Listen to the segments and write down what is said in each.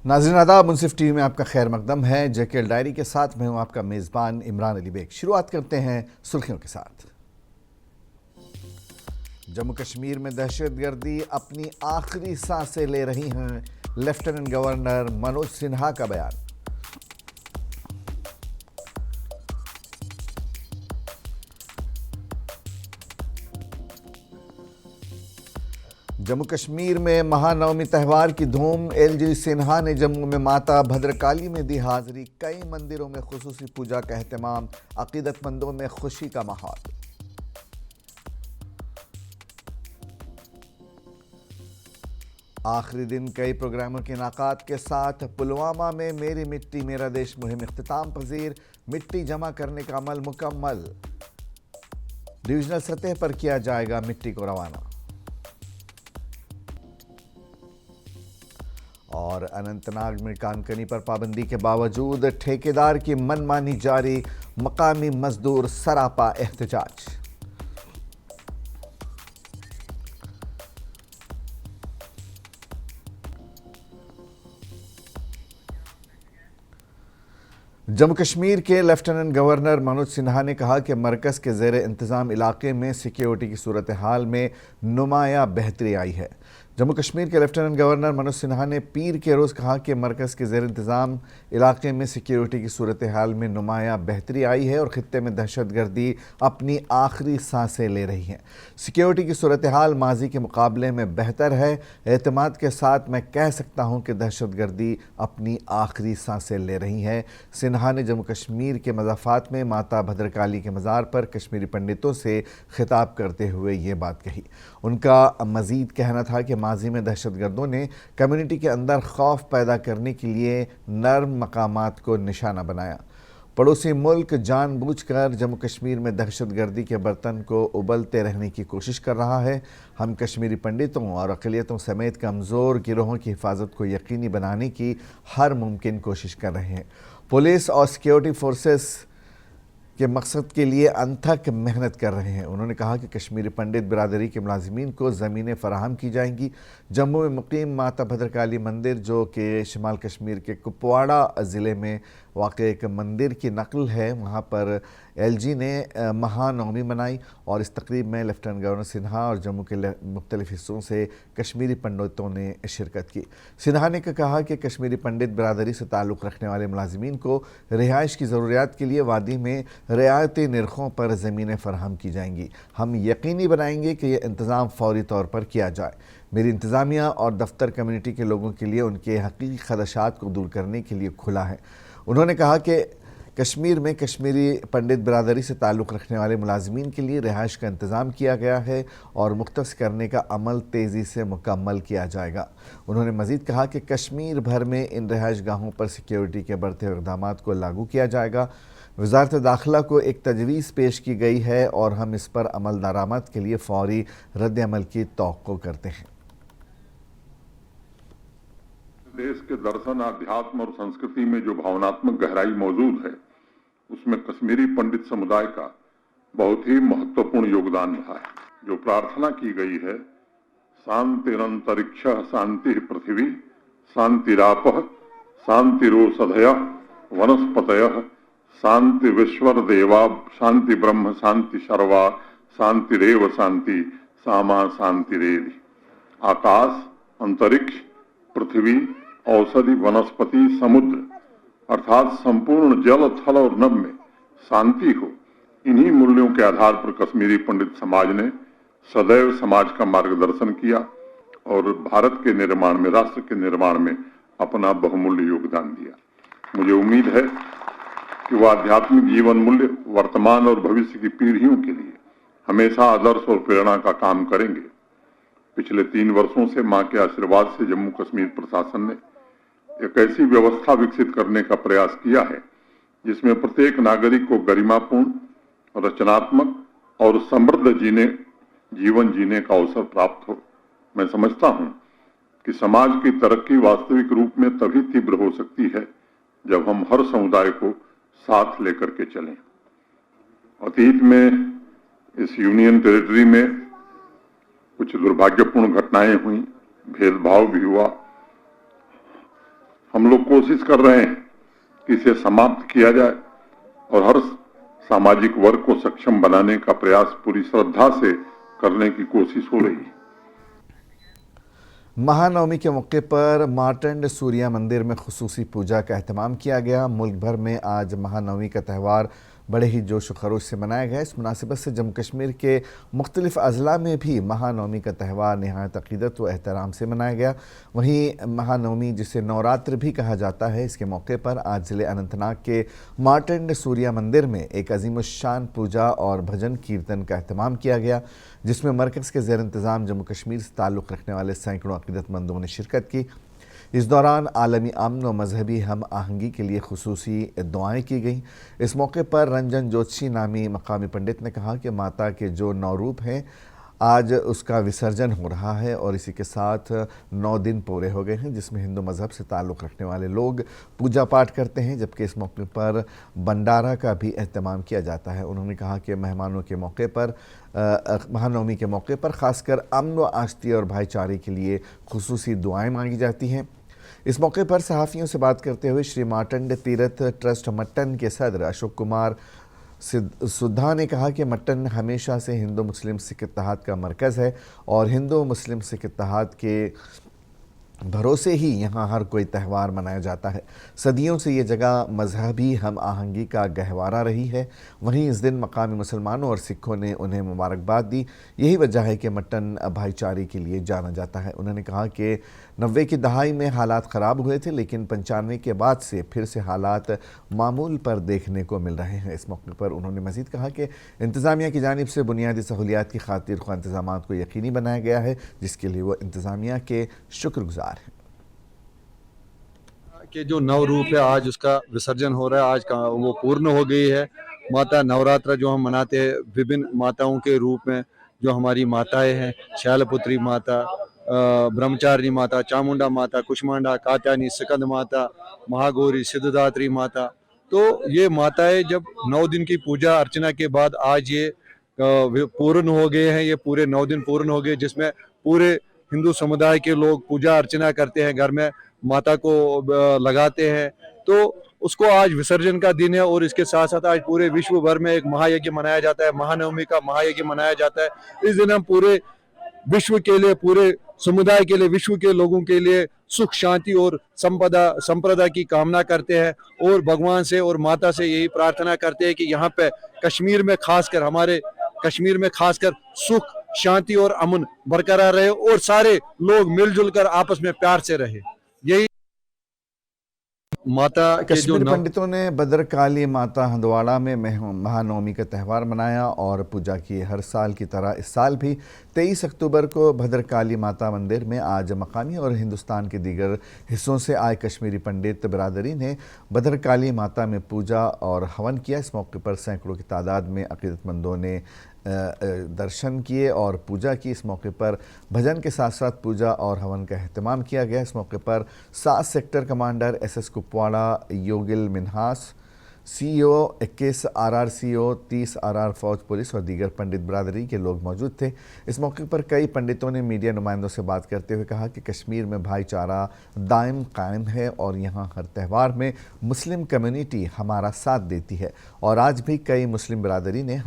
नाज़रीन आदाब, मुंसिफ टीवी में आपका खैर मकदम है। जेकेएल डायरी के साथ मैं हूं आपका मेज़बान इमरान अली बेग। शुरुआत करते हैं सुर्खियों के साथ। जम्मू कश्मीर में दहशतगर्दी अपनी आखिरी सांसें ले रही हैं, लेफ्टिनेंट गवर्नर मनोज सिन्हा का बयान। जम्मू कश्मीर में महानवमी त्यौहार की धूम। एलजी सिन्हा ने जम्मू में माता भद्रकाली में दी हाजिरी। कई मंदिरों में खुसूसी पूजा का एहतमाम। अकीदतमंदों में खुशी का माहौल। आखिरी दिन कई प्रोग्रामों के इनाकात के साथ पुलवामा में मेरी मिट्टी मेरा देश मुहिम इख्तिताम पजीर। मिट्टी जमा करने का अमल मुकम्मल। डिविजनल सतह पर किया जाएगा मिट्टी को रवाना। और अनंतनाग में कानकनी पर पाबंदी के बावजूद ठेकेदार की मनमानी जारी। मकामी मजदूर सरापा एहतजाज। जम्मू कश्मीर के लेफ्टिनेंट गवर्नर मनोज सिन्हा ने कहा कि मरकज़ के ज़ेर इंतज़ाम इलाके में सिक्योरिटी की सूरत हाल में नुमाया बेहतरी आई है। जम्मू कश्मीर के लेफ्टिनेंट गवर्नर मनोज सिन्हा ने पीर के रोज़ कहा कि मरकज़ के ज़ेर इंतज़ाम इलाके में सिक्योरिटी की सूरत हाल में नुमाया बेहतरी आई है और ख़ित्ते में दहशतगर्दी अपनी आखिरी सांसें ले रही है। सिक्योरिटी की सूरत हाल माजी के मुकाबले में बेहतर है। एतमाद के साथ मैं कह सकता हूँ कि दहशतगर्दी अपनी आखिरी सांसें ले रही है। सिन्हा ने जम्मू कश्मीर के मज़ाफ़ात में माता भद्रकाली के मज़ार पर कश्मीरी पंडितों से खिताब करते हुए ये बात कही। उनका मज़ीद कहना था कि माजी में दहशतगर्दों ने कम्युनिटी के अंदर खौफ पैदा करने के लिए नर्म मकामात को निशाना बनाया। पड़ोसी मुल्क जानबूझकर जम्मू कश्मीर में दहशतगर्दी के बर्तन को उबलते रहने की कोशिश कर रहा है। हम कश्मीरी पंडितों और अक़लियतों समेत कमज़ोर गिरोहों की हिफाजत को यकीनी बनाने की हर मुमकिन कोशिश कर रहे हैं। पुलिस और सिक्योरिटी फोर्सेस के मकसद के लिए अनथक मेहनत कर रहे हैं। उन्होंने कहा कि कश्मीरी पंडित बिरादरी के मुलाजिमीन को ज़मीनें फ़राहम की जाएंगी। जम्मू में मुकीम माता भद्रकाली मंदिर, जो कि शुमाल कश्मीर के कुपवाड़ा ज़िले में वाक़ एक मंदिर की नकल है, वहाँ पर एलजी ने महानवमी मनाई और इस तकरीब में लेफ्टिनेंट गवर्नर सिन्हा और जम्मू के मुख्तलिफ़ हिस्सों से कश्मीरी पंडितों ने शिरकत की। सिन्हा ने कहा कि कश्मीरी पंडित बिरादरी से ताल्लुक़ रखने वाले मुलाजिमीन को रिहाइश की ज़रूरियात के लिए वादी में रियायती निर्खों पर ज़मीनें फ़राहम की जाएंगी। हम यकीनी बनाएंगे कि यह इंतज़ाम फ़ौरी तौर पर किया जाए। मेरी इंतज़ामिया और दफ्तर कम्युनिटी के लोगों के लिए उनके हकीकी ख़दशात को दूर करने के लिए खुला है। उन्होंने कहा कि कश्मीर में कश्मीरी पंडित बिरादरी से ताल्लुक़ रखने वाले मुलाजिमीन के लिए रिहाइश का इंतज़ाम किया गया है और मुख्तस करने का अमल तेज़ी से मुकम्मल किया जाएगा। उन्होंने मज़ीद कहा कि कश्मीर भर में इन रिहाइश गाहों पर सिक्योरिटी के बढ़ते इक़दाम को लागू किया जाएगा। वज़ारत दाखिला को एक तजवीज़ पेश की गई है और हम इस पर अमल दरामद के लिए फ़ौरी रद्द अमल की तवक्को करते हैं। देश के दर्शन, अध्यात्म और संस्कृति में जो भावनात्मक गहराई मौजूद है, उसमें कश्मीरी पंडित समुदाय का बहुत ही महत्वपूर्ण योगदान रहा है। जो प्रार्थना की गई है, शांतिरंतरिक्षः शांति पृथ्वी शांतिरापः शांतिरोषधयः वनस्पतयः शांति विश्वर देवा शांति ब्रह्म शांति सर्वा शांतिरेव शांति सामा शांतिरेव। आकाश, अंतरिक्ष, पृथ्वी, औषधि, वनस्पति, समुद्र अर्थात संपूर्ण जल, थल और नभ में शांति हो। इन्हीं मूल्यों के आधार पर कश्मीरी पंडित समाज ने सदैव समाज का मार्गदर्शन किया और भारत के निर्माण में, राष्ट्र के निर्माण में अपना बहुमूल्य योगदान दिया। मुझे उम्मीद है कि वह आध्यात्मिक जीवन मूल्य वर्तमान और भविष्य की पीढ़ियों के लिए हमेशा आदर्श और प्रेरणा का काम करेंगे। पिछले 3 वर्षों से मां के आशीर्वाद से जम्मू कश्मीर प्रशासन ने एक ऐसी व्यवस्था विकसित करने का प्रयास किया है जिसमें प्रत्येक नागरिक को गरिमापूर्ण, रचनात्मक और समृद्ध जीवन जीने का अवसर प्राप्त हो। मैं समझता हूं कि समाज की तरक्की वास्तविक रूप में तभी तीव्र हो सकती है जब हम हर समुदाय को साथ लेकर के चलें। अतीत में इस यूनियन टेरिटरी में कुछ दुर्भाग्यपूर्ण घटनाएं हुई, भेदभाव भी हुआ। हम लोग कोशिश कर रहे हैं कि इसे समाप्त किया जाए और हर सामाजिक वर्ग को सक्षम बनाने का प्रयास पूरी श्रद्धा से करने की कोशिश हो रही है। महानवमी के मौके पर मार्तंड सूर्या मंदिर में खुसूसी पूजा का एहतमाम किया गया। मुल्क भर में आज महानवमी का त्यौहार बड़े ही जोश व खरोश से मनाया गया। इस मुनासिबत से जम्मू कश्मीर के मुख्तलिफ अजला में भी महानवमी का त्यौहार नहायत अक़ीदत व एहतराम से मनाया गया। वहीं महानवमी, जिसे नवरात्र भी कहा जाता है, इसके मौके पर आज ज़िले अनंतनाग के मार्तंड सूर्या मंदिर में एक अज़ीमुश्शान पूजा और भजन कीर्तन का एहतमाम किया गया, जिसमें मरकज़ के ज़ेर इंतज़ाम जम्मू कश्मीर से ताल्लुक़ रखने वाले सैकड़ों अक़ीदतमंदों ने शिरकत की। इस दौरान आलमी अमन व मजहबी हम आहंगी के लिए खुसूसी दुआएं की गईं। इस मौके पर रंजन जोशी नामी मकामी पंडित ने कहा कि माता के जो 9 रूप हैं, आज उसका विसर्जन हो रहा है और इसी के साथ 9 दिन पूरे हो गए हैं, जिसमें हिंदू मज़हब से ताल्लुक़ रखने वाले लोग पूजा पाठ करते हैं, जबकि इस मौके पर भंडारा का भी एहतमाम किया जाता है। उन्होंने कहा कि मेहमानों के मौके पर महानवमी के मौके पर ख़ासकर अमन व आश्ती और भाईचारे के लिए खुसूसी दुआएं मांगी जाती हैं। इस मौके पर सहाफ़ियों से बात करते हुए श्री मार्तंड तीर्थ ट्रस्ट मट्टन के सदर अशोक कुमार सुद्धा ने कहा कि मट्टन हमेशा से हिंदू मुस्लिम सिख इत्तेहाद का मरकज़ है और हिंदू मुस्लिम सिख इत्तेहाद के भरोसे ही यहाँ हर कोई त्यौहार मनाया जाता है। सदियों से ये जगह मजहबी हम आहंगी का गहवारा रही है। वहीं इस दिन मकामी मुसलमानों और सिखों ने उन्हें मुबारकबाद दी। यही वजह है कि मट्टन भाईचारे के लिए जाना जाता है। उन्होंने कहा कि 90 की दहाई में हालात ख़राब हुए थे, लेकिन 95 के बाद से फिर से हालात मामूल पर देखने को मिल रहे हैं। इस मौके पर उन्होंने मज़ीद कहा कि इंतज़ामिया की जानिब से बुनियादी सहूलियात की खातिर ख़ुद इंतज़ाम को यकीनी बनाया गया है, जिसके लिए वो इंतज़ामिया के शुक्रगुज़ार हैं। कि जो 9 रूप है, आज उसका विसर्जन हो रहा है। आज का वो पूर्ण हो गई है। माता नवरात्र जो हम मनाते हैं, विभिन्न माताओं के रूप में जो हमारी माताएं हैं, शैलपुत्री माता, ब्रह्मचारिणी माता, चामुंडा माता, कुष्मांडा, कात्यायनी, स्कंद माता, महागौरी, सिद्धदात्री माता, तो ये माताएं जब 9 दिन की पूजा अर्चना के बाद आज ये पूर्ण हो गए हैं। ये पूरे 9 दिन पूर्ण हो गए, जिसमें पूरे हिंदू समुदाय के लोग पूजा अर्चना करते हैं, घर में माता को लगाते हैं। तो उसको आज विसर्जन का दिन है और इसके साथ साथ आज पूरे विश्व भर में एक महायज्ञ मनाया जाता है, महानवमी का महायज्ञ मनाया जाता है। इस दिन हम पूरे विश्व के लिए, पूरे समुदाय के लिए, विश्व के लोगों के लिए सुख, शांति और संपदा की कामना करते हैं और भगवान से और माता से यही प्रार्थना करते हैं कि यहाँ पे कश्मीर में खासकर, हमारे कश्मीर में खासकर सुख, शांति और अमन बरकरार रहे और सारे लोग मिलजुल कर आपस में प्यार से रहे। यही माता के कश्मीर पंडितों ने भद्रकाली माता हंदवाड़ा में महानवमी का त्यौहार मनाया और पूजा की। हर साल की तरह इस साल भी 23 अक्टूबर को भद्रकाली माता मंदिर में आज मकामी और हिंदुस्तान के दीगर हिस्सों से आए कश्मीरी पंडित बिरादरी ने भद्रकाली माता में पूजा और हवन किया। इस मौके पर सैकड़ों की तादाद में अक़ीदतमंदों ने दर्शन किए और पूजा की। इस मौके पर भजन के साथ साथ पूजा और हवन का एहतमाम किया गया। इस मौके पर 7 sector commander SS Kupwara Yogil Minhas, CEO 21 RRCO 30 RR फौज पुलिस और दीगर पंडित बिरादरी के लोग मौजूद थे। इस मौके पर कई पंडितों ने मीडिया नुमाइंदों से बात करते हुए कहा कि कश्मीर में भाईचारा दायम कायम है और यहाँ हर त्यौहार में मुस्लिम कम्युनिटी हमारा साथ देती है और आज भी कई मुस्लिम बिरादरी ने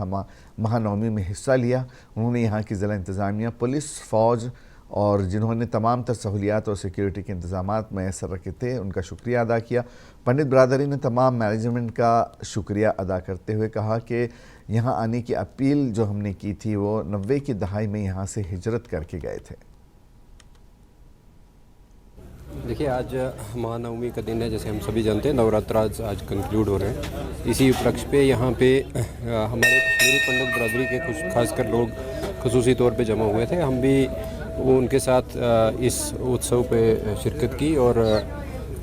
महानवमी में हिस्सा लिया। उन्होंने यहाँ की ज़िला इंतज़ामिया, पुलिस, फ़ौज और जिन्होंने तमाम तर सहूलियात और सिक्योरिटी के इंतज़ामात मैसर रखे थे, उनका शुक्रिया अदा किया। पंडित बिरादरी ने तमाम मैनेजमेंट का शुक्रिया अदा करते हुए कहा कि यहाँ आने की अपील जो हमने की थी वो 90 की दहाई में यहाँ से हिजरत करके गए थे। देखिए, आज महानवमी का दिन है, जैसे हम सभी जानते हैं। नवरात्र आज कंक्लूड हो रहे हैं। इसी उपलक्ष्य पे यहाँ पे हमारे कश्मीरी पंडित बिरादरी के कुछ खासकर लोग खुसूसी तौर पे जमा हुए थे। हम भी उनके साथ इस उत्सव पे शिरकत की और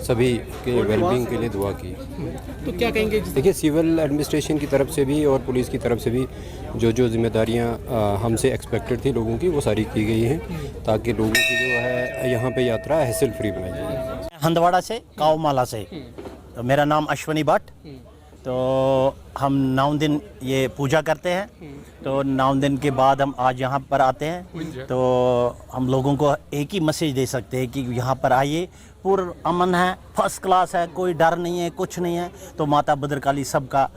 सभी के वेलबींग के लिए दुआ की। तो क्या कहेंगे? देखिए, सिविल एडमिनिस्ट्रेशन की तरफ से भी और पुलिस की तरफ से भी जो जिम्मेदारियां हमसे एक्सपेक्टेड थी लोगों की, वो सारी की गई हैं ताकि लोगों की जो है यहाँ पे यात्रा हैसल फ्री बनाई जाए। हंदवाड़ा से, कावमाला से। मेरा नाम अश्वनी भट्ट। तो हम 9 दिन ये पूजा करते हैं। तो 9 दिन के बाद हम आज यहाँ पर आते हैं, तो हम लोगों को एक ही मैसेज दे सकते हैं कि यहाँ पर आइए, पूर्ण अमन है, फर्स्ट क्लास है, कोई डर नहीं है, कुछ नहीं है। तो माता भद्रकाली सबका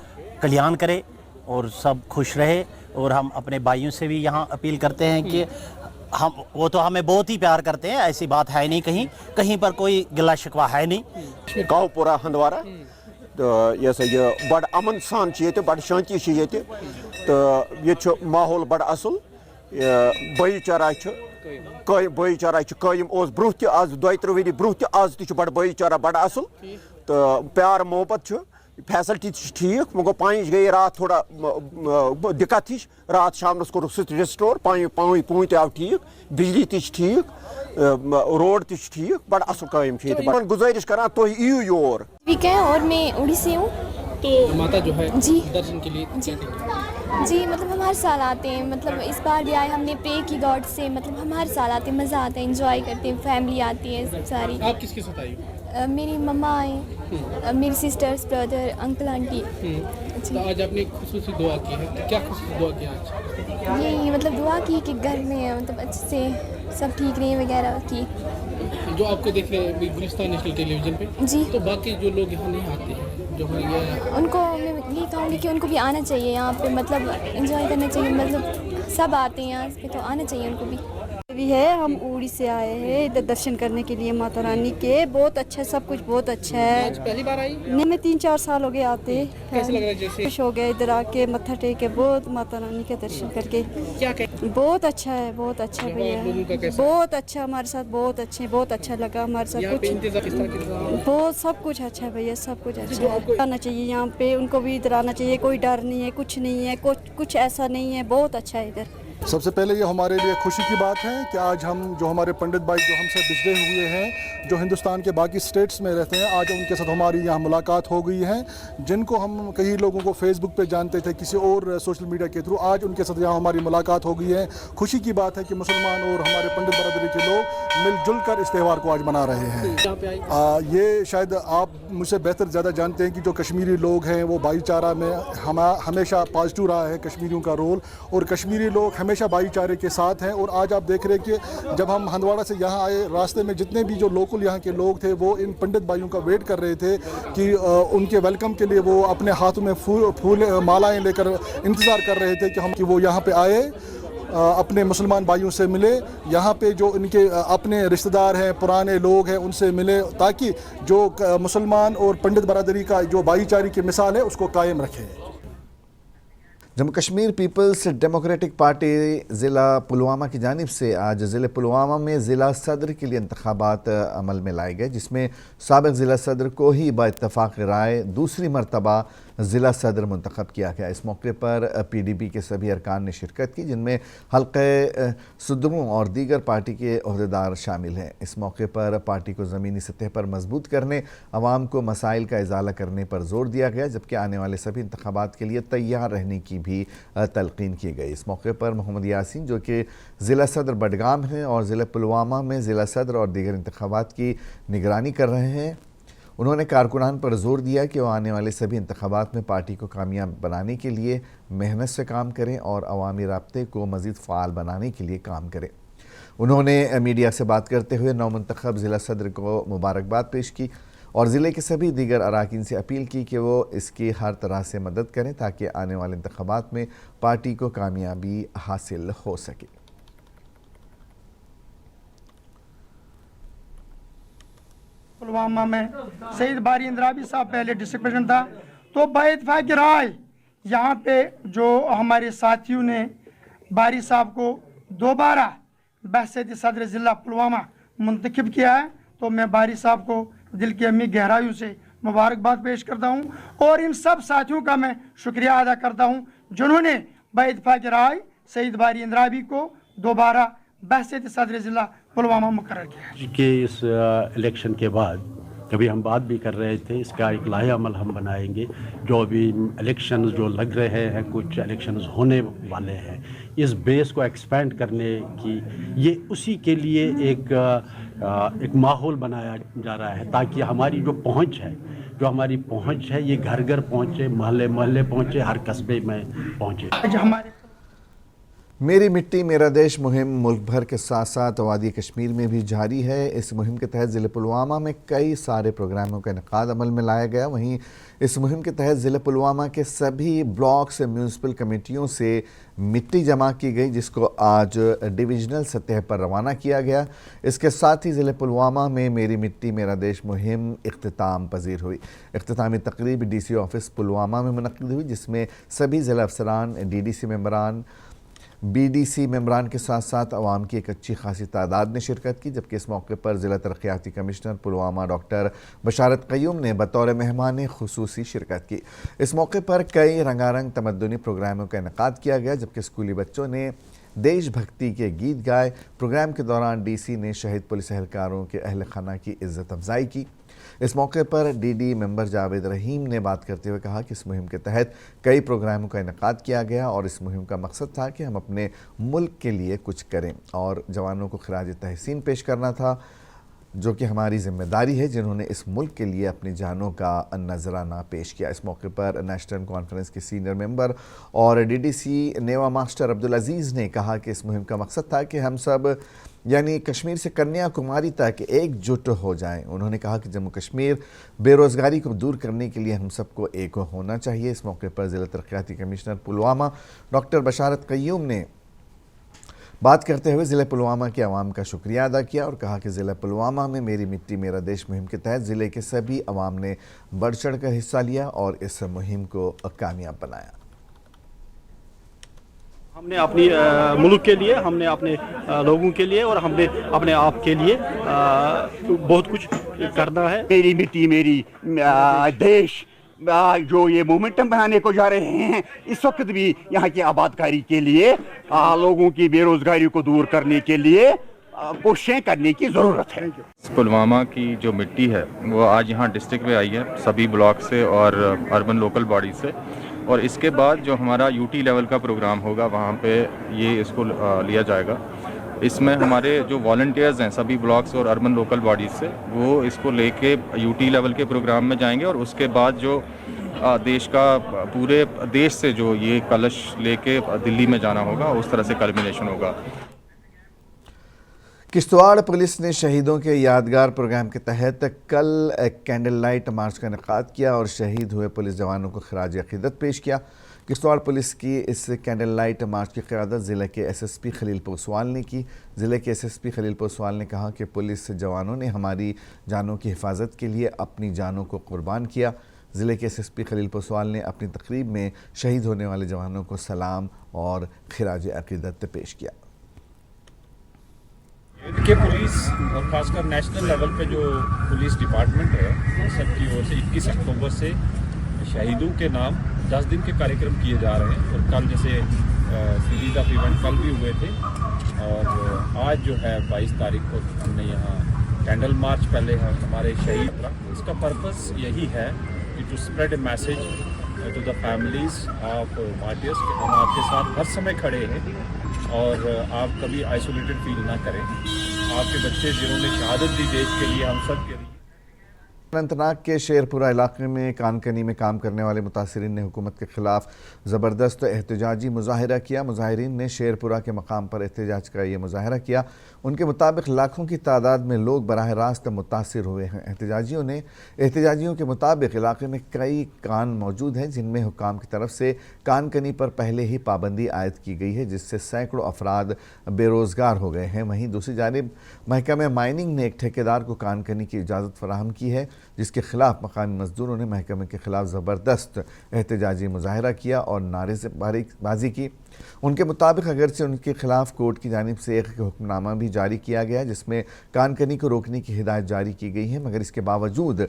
कल्याण करे और सब खुश रहे। और हम अपने भाइयों से भी यहाँ अपील करते हैं कि वो तो हमें बहुत ही प्यार करते हैं, ऐसी बात है नहीं, कहीं पर कोई गिला शिकवा है नहीं। गाँवपुरा हंदवारा तो ये बड़ अमन सान बड़ शांति तो ये माहौल बड़ असल भाईचारा भाईचारा कायम ब्रोह आज 2-3 वरी ब्रोह आज बड़ भाईचारा बड़ असल तो प्यार मोहब्बत फैसिलिटी ठीक मगर पानी गई रात थोड़ा दिक्कत हिश रात शाम को रिस्टोर पानी आव ठीक बिजली ठीक रोड ठीक बड़ असल कायम गुजारिश करान तुम इो योर और मैं उड़ीसी हूँ। तो माता जो है जी दर्शन के लिए जी मतलब हम हर साल आते हैं, मतलब इस बार भी आए, हमने प्रे की गॉड से, मतलब हम हर साल आते हैं, मज़ा आता है, एंजॉय करते हैं, फैमिली आती है सारी। आप किसके साथ आई हो? मेरी मम्मा आई, मेरी सिस्टर्स, ब्रदर, अंकल, आंटी। तो आज आपने खुसूसी दुआ की है, तो क्या खुसूसी दुआ की आज? यही मतलब दुआ की कि घर में मतलब अच्छे से सब ठीक रहे वगैरह की। जो आपको देख रहे हैं गुलिस्तान नेशनल टेलीविज़न पे जी, तो बाकी जो लोग यहाँ नहीं आते हैं, जो ये उनको मैं यही कहूँगी कि उनको भी आना चाहिए यहाँ पे, मतलब एंजॉय करना चाहिए, मतलब सब आते हैं यहाँ पे तो आना चाहिए उनको भी है। हम उड़ी से आए हैं इधर दर्शन करने के लिए माता रानी के। बहुत अच्छा, सब कुछ बहुत अच्छा है। आज पहली बार आई? नहीं, मैं 3-4 साल हो गए आते। कैसा लग रहा है? जैसे खुश हो गए इधर आके, मत्था टेक के, बहुत माता रानी के दर्शन करके। क्या बहुत अच्छा है, बहुत अच्छा भैया, बहुत अच्छा, हमारे साथ बहुत अच्छे, बहुत अच्छा लगा हमारे साथ। कुछ बहुत सब कुछ अच्छा है भैया, सब कुछ अच्छा है। आना चाहिए यहाँ पे, उनको भी इधर आना चाहिए। कोई डर नहीं है, कुछ नहीं है, कुछ ऐसा नहीं है, बहुत अच्छा है इधर। सबसे पहले ये हमारे लिए खुशी की बात है कि आज हम जो हमारे पंडित भाई जो हमसे बिछड़े हुए हैं, जो हिंदुस्तान के बाकी स्टेट्स में रहते हैं, आज उनके साथ हमारी यहाँ मुलाकात हो गई है। जिनको हम कई लोगों को फेसबुक पे जानते थे किसी और सोशल मीडिया के थ्रू, आज उनके साथ यहाँ हमारी मुलाकात हो गई है। खुशी की बात है कि मुसलमान और हमारे पंडित बरादरी के लोग मिलजुल कर इस त्यौहार को आज मना रहे हैं। ये शायद आप मुझसे बेहतर ज़्यादा जानते हैं कि जो कश्मीरी लोग हैं वो भाईचारा में हमेशा पॉजिटिव रहा है कश्मीरियों का रोल, और कश्मीरी लोग हमेशा भाईचारे के साथ हैं। और आज आप देख रहे हैं कि जब हम हंदवाड़ा से यहाँ आए, रास्ते में जितने भी जो लोकल यहाँ के लोग थे वो इन पंडित भाइयों का वेट कर रहे थे कि उनके वेलकम के लिए वो अपने हाथों में फूल मालाएं लेकर इंतज़ार कर रहे थे कि वो यहाँ पे आए, अपने मुसलमान भाइयों से मिले, यहाँ पे जो इनके अपने रिश्तेदार हैं, पुराने लोग हैं, उनसे मिले, ताकि जो मुसलमान और पंडित बरादरी का जो भाईचारे की मिसाल है उसको कायम रखें। Jammu Kashmir peoples democratic party ज़िला पुलवामा की जानिब से आज ज़िले पुलवामा में ज़िला सदर के लिए इंतखाबात अमल में लाए गए, जिसमें साबिक़ ज़िला सदर को ही बाइत्तफ़ाक़ राय दूसरी मरतबा ज़िला सदर मुंतखब किया गया। इस मौके पर PDP के सभी अरकान ने शिरकत की, जिनमें हल्क़े सदरों और दीगर पार्टी के अहदेदार शामिल हैं। इस मौके पर पार्टी को ज़मीनी सतह पर मजबूत करने, अवाम को मसाइल का इजाला करने पर जोर दिया गया, जबकि आने वाले सभी इंतखाबात के लिए तैयार रहने की भी तलकीन की गई। इस मौके पर मोहम्मद यासीन, जो कि ज़िला सदर बडगाम हैं और ज़िला पुलवामा में ज़िला सदर और दीगर इंतखाबात की निगरानी कर रहे हैं, उन्होंने कारकुनान पर जोर दिया कि वह आने वाले सभी इंतखाबात में पार्टी को कामयाब बनाने के लिए मेहनत से काम करें और अवामी राब्ते को मज़ीद फ़ाल बनाने के लिए काम करें। उन्होंने मीडिया से बात करते हुए नौमुंतखब ज़िला सदर को मुबारकबाद पेश की और ज़िले के सभी दीगर अराकीन से अपील की कि वो इसकी हर तरह से मदद करें ताकि आने वाले इंतखाबात में पार्टी को कामयाबी हासिल हो सके। पुलवामा में सईद बारी इंद्राबी साहब पहले डिस्ट्रिक्ट प्रेसिडेंट था, तो बाइत्तफ़ाक़ राय यहाँ पे जो हमारे साथियों ने बारी साहब को दोबारा बहसत सदर ज़िला पुलवामा मुंतखब किया है, तो मैं बारी साहब को दिल की अम्मी गहराइयों से मुबारकबाद पेश करता हूँ और इन सब साथियों का मैं शुक्रिया अदा करता हूँ जिन्होंने बाइत्तफ़ाक़ राय सईद बारी इंद्राबी को दोबारा बहसत सदर ज़िला पुलवामा मुकर्रर किया। के इस इलेक्शन के बाद अभी हम बात भी कर रहे थे, इसका एक लाहे अमल हम बनाएंगे। जो अभी इलेक्शंस जो लग रहे हैं, कुछ इलेक्शंस होने वाले हैं, इस बेस को एक्सपेंड करने की ये उसी के लिए एक माहौल बनाया जा रहा है, ताकि हमारी जो हमारी पहुंच है ये घर घर पहुंचे, मोहल्ले मोहल्ले पहुंचे, हर कस्बे में पहुंचे। आज हमारे मेरी मिट्टी मेरा देश मुहिम मुल्क भर के साथ साथ वादी कश्मीर में भी जारी है। इस मुहिम के तहत ज़िले पुलवामा में कई सारे प्रोग्रामों का इनेकाद अमल में लाया गया। वहीं इस मुहिम के तहत ज़िले पुलवामा के सभी ब्लॉक से म्यूनसिपल कमेटियों से मिट्टी जमा की गई, जिसको आज डिविजनल सतह पर रवाना किया गया। इसके साथ ही ज़िले पुलवामा में मेरी मिट्टी मेरा देश मुहिम इख्तिताम पजीर हुई। इख्तितामी तकरीब DC ऑफिस पुलवामा में मुनक़्क़िद हुई, जिसमें सभी ज़िला अफसरान, DDC मेंबरान, BDC मेंबरान के साथ साथ अवाम की एक अच्छी खासी तादाद ने शिरकत की। जबकि इस मौके पर ज़िला तरक्याती कमिश्नर पुलवामा डॉक्टर बशारत क़य्यूम ने बतौर मेहमान खुसूसी शिरकत की। इस मौके पर कई रंगारंग तमद्दुनी प्रोग्रामों का इनेकाद किया गया, जबकि स्कूली बच्चों ने देशभक्ति के गीत गाए। प्रोग्राम के दौरान DC ने शहीद पुलिस एहलकारों के अहल खाना की इज़्ज़त अफजाई की। इस मौके पर DD मेंबर जावेद रहीम ने बात करते हुए कहा कि इस मुहिम के तहत कई प्रोग्रामों का इनेकाद किया गया और इस मुहिम का मकसद था कि हम अपने मुल्क के लिए कुछ करें और जवानों को खराज तहसीन पेश करना था, जो कि हमारी जिम्मेदारी है, जिन्होंने इस मुल्क के लिए अपनी जानों का नजराना पेश किया। इस मौके पर नेशनल कॉन्फ्रेंस के सीनियर मेंबर और DDC नेवा मास्टर अब्दुल अजीज़ ने कहा कि इस मुहिम का मकसद था कि हम सब यानी कश्मीर से कन्याकुमारी तक एकजुट हो जाएं। उन्होंने कहा कि जम्मू कश्मीर बेरोज़गारी को दूर करने के लिए हम सबको एक होना चाहिए। इस मौके पर ज़िला तरक्याती कमिश्नर पुलवामा डॉक्टर बशारत क़य्यूम ने बात करते हुए ज़िले पुलवामा के अवाम का शुक्रिया अदा किया और कहा कि ज़िला पुलवामा में मेरी मिट्टी मेरा देश मुहिम के तहत ज़िले के सभी अवाम ने बढ़ चढ़ कर हिस्सा लिया और इस मुहिम को कामयाब बनाया। हमने अपनी मुल्क के लिए, हमने अपने लोगों के लिए और हमने अपने आप के लिए बहुत कुछ करना है। मेरी मिट्टी मेरी देश जो ये मोमेंटम बनाने को जा रहे हैं, इस वक्त भी यहाँ की आबादकारी के लिए, लोगों की बेरोजगारी को दूर करने के लिए कोशिशें करने की ज़रूरत है। पुलवामा की जो मिट्टी है वो आज यहाँ डिस्ट्रिक्ट में आई है, सभी ब्लॉक से और अर्बन लोकल बॉडी से। और इसके बाद जो हमारा UT लेवल का प्रोग्राम होगा वहाँ पे ये इसको लिया जाएगा। इसमें हमारे जो वॉलंटियर्स हैं सभी ब्लॉक्स और अर्बन लोकल बॉडीज़ से, वो इसको लेके UT लेवल के प्रोग्राम में जाएंगे और उसके बाद जो देश का पूरे देश से जो ये कलश लेके दिल्ली में जाना होगा, उस तरह से कल्मिनेशन होगा। किश्तवाड़ पुलिस ने शहीदों के यादगार प्रोग्राम के तहत कल कैंडल लाइट मार्च का इनेकाद किया और शहीद हुए पुलिस जवानों को खराज अकीदत पेश किया। किश्तवाड़ पुलिस की इस कैंडल लाइट मार्च की क़यादत ज़िले के SSP खलील पोसवाल ने की। ज़िले के SSP खलील पोसवाल ने कहा कि पुलिस जवानों ने हमारी जानों की हिफाजत के लिए अपनी जानों को कुर्बान किया। ज़िले के SSP खलील पोसवाल ने अपनी तकरीब में शहीद होने वाले जवानों को सलाम और खराज अकीदत पेश किया। के पुलिस और खासकर नेशनल लेवल पे जो पुलिस डिपार्टमेंट है, सबकी ओर से 21 अक्टूबर से शहीदों के नाम 10 दिन के कार्यक्रम किए जा रहे हैं। और कल जैसे सीरीज ऑफ इवेंट कल भी हुए थे और आज जो है 22 तारीख को हमने यहाँ कैंडल मार्च पहले हमारे शहीद, इसका पर्पस यही है कि to spread a message to the families of martyrs कि हम आपके साथ हर समय खड़े हैं और आप कभी आइसोलेटेड फील ना करें। आपके बच्चे जिन्होंने शहादत दी देश के लिए, हम सब के लिए। अनंतनाग के शेरपुरा इलाके में कानकनी में काम करने वाले मुतासिरीन ने हुकूमत के खिलाफ ज़बरदस्त एहतजाजी मुजाहिरा किया। मुजाहिरीन ने शेरपुरा के मकाम पर एहतजाज का ये मुजाहिरा किया। उनके मुताबिक लाखों की तादाद में लोग बराह रास्त मुतासिर हुए हैं। एहतजाजियों के मुताबिक इलाके में कई कान मौजूद हैं जिनमें हुकाम की तरफ से कानकनी पर पहले ही पाबंदी आयद की गई है, जिससे सैकड़ों अफराद बेरोज़गार हो गए हैं। वहीं दूसरी जानिब महकमा माइनिंग ने एक ठेकेदार को कानकनी की इजाज़त फराहम की है, जिसके खिलाफ मकामी मजदूरों ने महकमे के खिलाफ ज़बरदस्त एहतजाजी मुजाहिरा किया और नारेबाजी की। उनके मुताबिक अगरचे उनके खिलाफ कोर्ट की जानिब से एक हुक्मनामा भी जारी किया गया जिसमें कानकनी को रोकने की हिदायत जारी की गई है, मगर इसके बावजूद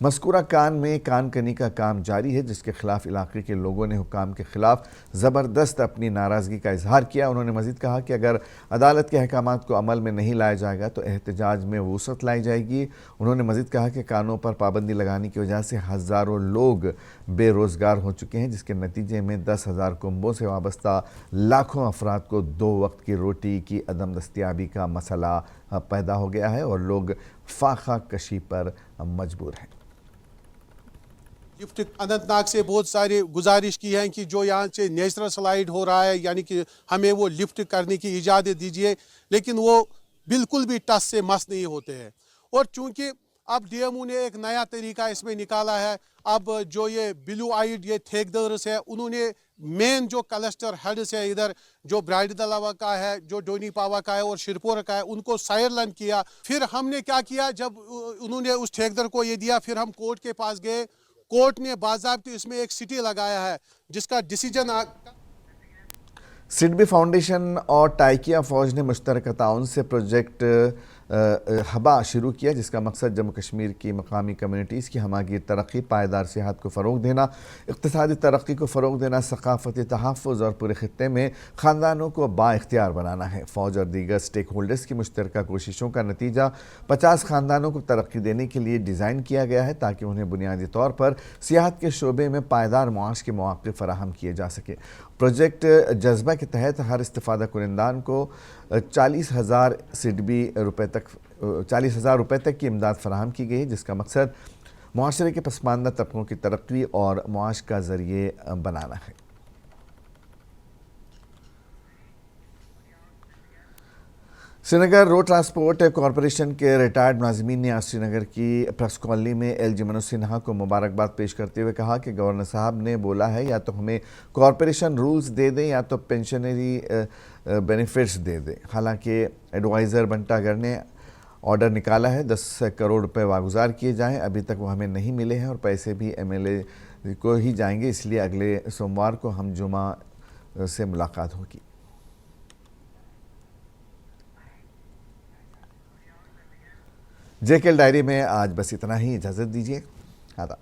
मस्कूरा कान में कानकनी का काम जारी है, जिसके खिलाफ इलाके के लोगों ने हुकाम के खिलाफ ज़बरदस्त अपनी नाराज़गी का इजहार किया। उन्होंने मज़ीद कहा कि अगर अदालत के अहकामात को अमल में नहीं लाया जाएगा तो एहतजाज में वुसअत लाई जाएगी। उन्होंने मज़ीद कहा कि कानों पर पाबंदी लगाने की वजह से हज़ारों लोग बेरोज़गार हो चुके हैं, जिसके नतीजे में 10,000 कुंबों से वाबस्ता लाखों अफराद को 2 वक्त की रोटी की अदम दस्तियाबी का मसला पैदा हो गया है और लोग फाखा कशी पर मजबूर हैं। लिफ्ट अनंतनाग से बहुत सारी गुजारिश की है कि जो यहाँ से नेचुरल स्लाइड हो रहा है, यानी कि हमें वो लिफ्ट करने की इजाज़त दीजिए, लेकिन वो बिल्कुल भी टस से मस नहीं होते हैं। और चूंकि अब डीएमओ ने एक नया तरीका इसमें निकाला है, अब जो ये ब्लू आइड ये ठेकेदार्स है, उन्होंने मेन जो क्लस्टर हेड्स है इधर जो ब्राइडदलावा का है, जो डोनी पावा का है और शिरपोरा का है, उनको साइडलाइन किया। फिर हमने क्या किया, जब उन्होंने उस ठेकेदार को ये दिया, फिर हम कोर्ट के पास गए। कोर्ट ने बाज़ाब्ते इसमें एक सिटी लगाया है जिसका डिसीजन सिडबी फाउंडेशन और टाइकिया फौज ने मुश्तरका ताउन से प्रोजेक्ट हबा शुरू किया, जिसका मकसद जम्मू कश्मीर की मकामी कम्यूनिटीज़ की हमागीर तरक्की, पायदार सेहत को फ़रोग देना, इक़्तिसादी तरक्की को फ़रोग देना, सकाफ़ती तहफ़्फ़ुज़ और पूरे ख़ित्ते में ख़ानदानों को बाइख्तियार बनाना है। फ़ौज और दीगर स्टेक होल्डर्स की मुश्तरका कोशिशों का नतीजा 50 ख़ानदानों को तरक्की देने के लिए डिज़ाइन किया गया है, ताकि उन्हें बुनियादी तौर पर सियाहत के शोबे में पायदार मुआश के मौक़े फ़राहम किए जा सके। प्रोजेक्ट जज्बा के तहत हर इस्तिफ़ादा कुनिंदान को 40,000 सिडबी रुपये तक की इमदाद फराहम की गई है, जिसका मकसद मुआशरे के पसमानदा तबकों की तरक्की और मुआश का ज़रिए बनाना है। श्रीनगर रोड ट्रांसपोर्ट कॉरपोरेशन के रिटायर्ड मुलाजिमीन ने आज श्रीनगर की प्रेस कॉलोनी में एलजी मनोज सिन्हा को मुबारकबाद पेश करते हुए कहा कि गवर्नर साहब ने बोला है या तो हमें कॉरपोरेशन रूल्स दे दें या तो पेंशनरी बेनिफिट्स दे दें। हालांकि एडवाइज़र बंटागर ने ऑर्डर निकाला है 10 करोड़ रुपए वागुजार किए जाएं, अभी तक वो हमें नहीं मिले हैं और पैसे भी एमएलए को ही जाएंगे, इसलिए अगले सोमवार को हम जुमा से मुलाकात होगी। जेकेएल डायरी में आज बस इतना ही, इजाज़त दीजिए। आदाब।